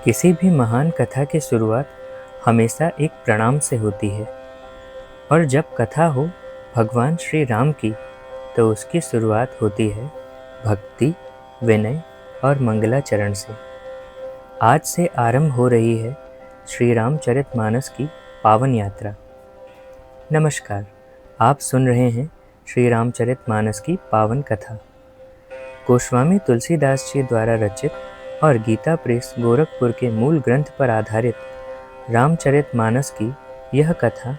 किसी भी महान कथा की शुरुआत हमेशा एक प्रणाम से होती है। और जब कथा हो भगवान श्री राम की, तो उसकी शुरुआत होती है भक्ति, विनय और मंगलाचरण से। आज से आरंभ हो रही है श्री रामचरितमानस की पावन यात्रा। नमस्कार, आप सुन रहे हैं श्री रामचरितमानस की पावन कथा। गोस्वामी तुलसीदास जी द्वारा रचित और गीता प्रेस गोरखपुर के मूल ग्रंथ पर आधारित रामचरितमानस की यह कथा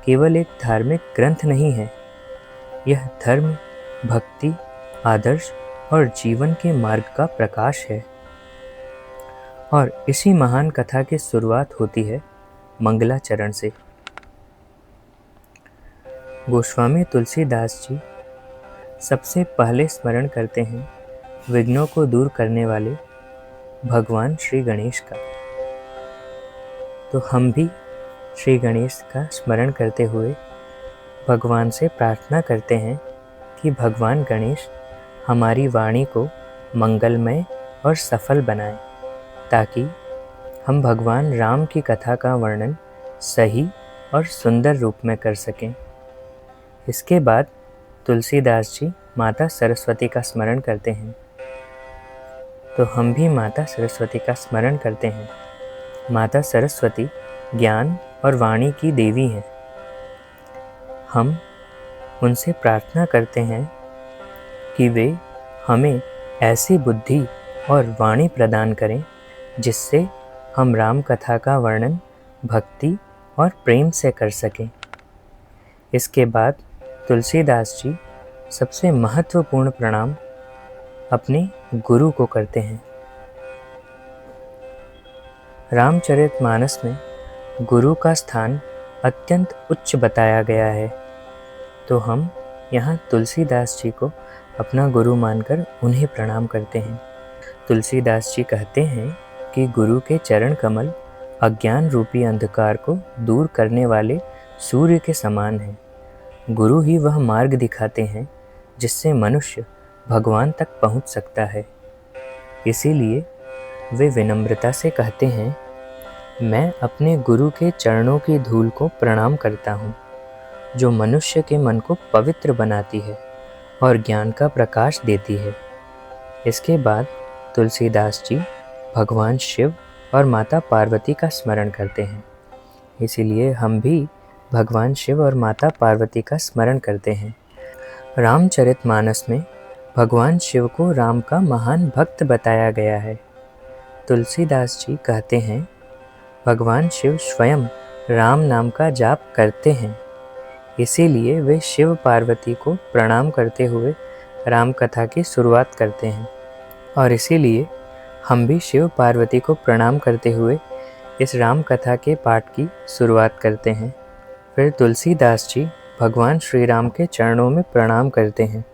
केवल एक धार्मिक ग्रंथ नहीं है। यह धर्म, भक्ति, आदर्श और जीवन के मार्ग का प्रकाश है। और इसी महान कथा की शुरुआत होती है मंगलाचरण से। गोस्वामी तुलसीदास जी सबसे पहले स्मरण करते हैं विघ्नों को दूर करने वाले भगवान श्री गणेश का। तो हम भी श्री गणेश का स्मरण करते हुए भगवान से प्रार्थना करते हैं कि भगवान गणेश हमारी वाणी को मंगलमय और सफल बनाएं, ताकि हम भगवान राम की कथा का वर्णन सही और सुंदर रूप में कर सकें। इसके बाद तुलसीदास जी माता सरस्वती का स्मरण करते हैं। तो हम भी माता सरस्वती का स्मरण करते हैं। माता सरस्वती ज्ञान और वाणी की देवी हैं। हम उनसे प्रार्थना करते हैं कि वे हमें ऐसी बुद्धि और वाणी प्रदान करें जिससे हम राम कथा का वर्णन भक्ति और प्रेम से कर सकें। इसके बाद तुलसीदास जी सबसे महत्वपूर्ण प्रणाम अपने गुरु को करते हैं। रामचरितमानस में गुरु का स्थान अत्यंत उच्च बताया गया है। तो हम यहाँ तुलसीदास जी को अपना गुरु मानकर उन्हें प्रणाम करते हैं। तुलसीदास जी कहते हैं कि गुरु के चरण कमल अज्ञान रूपी अंधकार को दूर करने वाले सूर्य के समान हैं। गुरु ही वह मार्ग दिखाते हैं जिससे मनुष्य भगवान तक पहुंच सकता है। इसीलिए वे विनम्रता से कहते हैं, मैं अपने गुरु के चरणों की धूल को प्रणाम करता हूँ, जो मनुष्य के मन को पवित्र बनाती है और ज्ञान का प्रकाश देती है। इसके बाद तुलसीदास जी भगवान शिव और माता पार्वती का स्मरण करते हैं। इसीलिए हम भी भगवान शिव और माता पार्वती का स्मरण करते हैं। रामचरितमानस में भगवान शिव को राम का महान भक्त बताया गया है। तुलसीदास जी कहते हैं, भगवान शिव स्वयं राम नाम का जाप करते हैं। इसीलिए वे शिव पार्वती को प्रणाम करते हुए राम कथा की शुरुआत करते हैं। और इसीलिए हम भी शिव पार्वती को प्रणाम करते हुए इस राम कथा के पाठ की शुरुआत करते हैं। फिर तुलसीदास जी भगवान श्री राम के चरणों में प्रणाम करते हैं।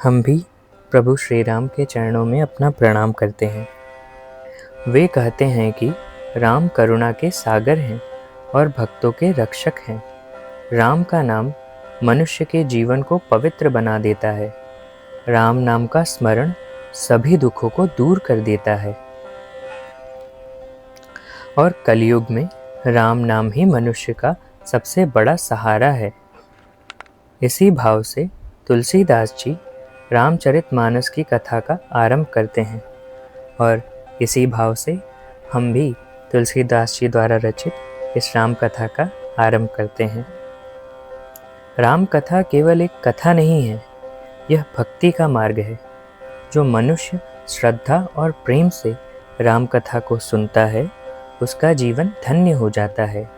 हम भी प्रभु श्री राम के चरणों में अपना प्रणाम करते हैं। वे कहते हैं कि राम करुणा के सागर हैं और भक्तों के रक्षक हैं। राम का नाम मनुष्य के जीवन को पवित्र बना देता है। राम नाम का स्मरण सभी दुखों को दूर कर देता है। और कलयुग में राम नाम ही मनुष्य का सबसे बड़ा सहारा है। इसी भाव से तुलसीदास जी रामचरितमानस की कथा का आरंभ करते हैं। और इसी भाव से हम भी तुलसीदास जी द्वारा रचित इस राम कथा का आरंभ करते हैं। राम कथा केवल एक कथा नहीं है, यह भक्ति का मार्ग है। जो मनुष्य श्रद्धा और प्रेम से राम कथा को सुनता है, उसका जीवन धन्य हो जाता है।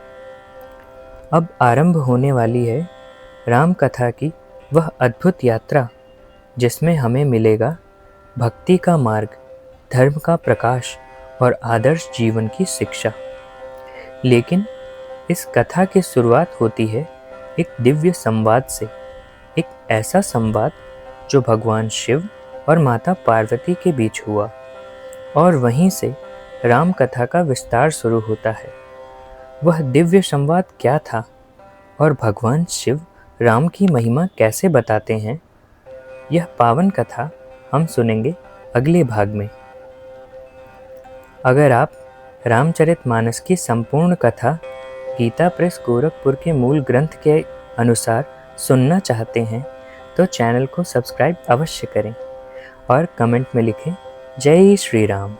अब आरंभ होने वाली है राम कथा की वह अद्भुत यात्रा, जिसमें हमें मिलेगा भक्ति का मार्ग, धर्म का प्रकाश और आदर्श जीवन की शिक्षा। लेकिन इस कथा की शुरुआत होती है एक दिव्य संवाद से। एक ऐसा संवाद जो भगवान शिव और माता पार्वती के बीच हुआ, और वहीं से राम कथा का विस्तार शुरू होता है। वह दिव्य संवाद क्या था और भगवान शिव राम की महिमा कैसे बताते हैं, यह पावन कथा हम सुनेंगे अगले भाग में। अगर आप रामचरितमानस की संपूर्ण कथा गीता प्रेस गोरखपुर के मूल ग्रंथ के अनुसार सुनना चाहते हैं तो चैनल को सब्सक्राइब अवश्य करें और कमेंट में लिखें जय श्री राम।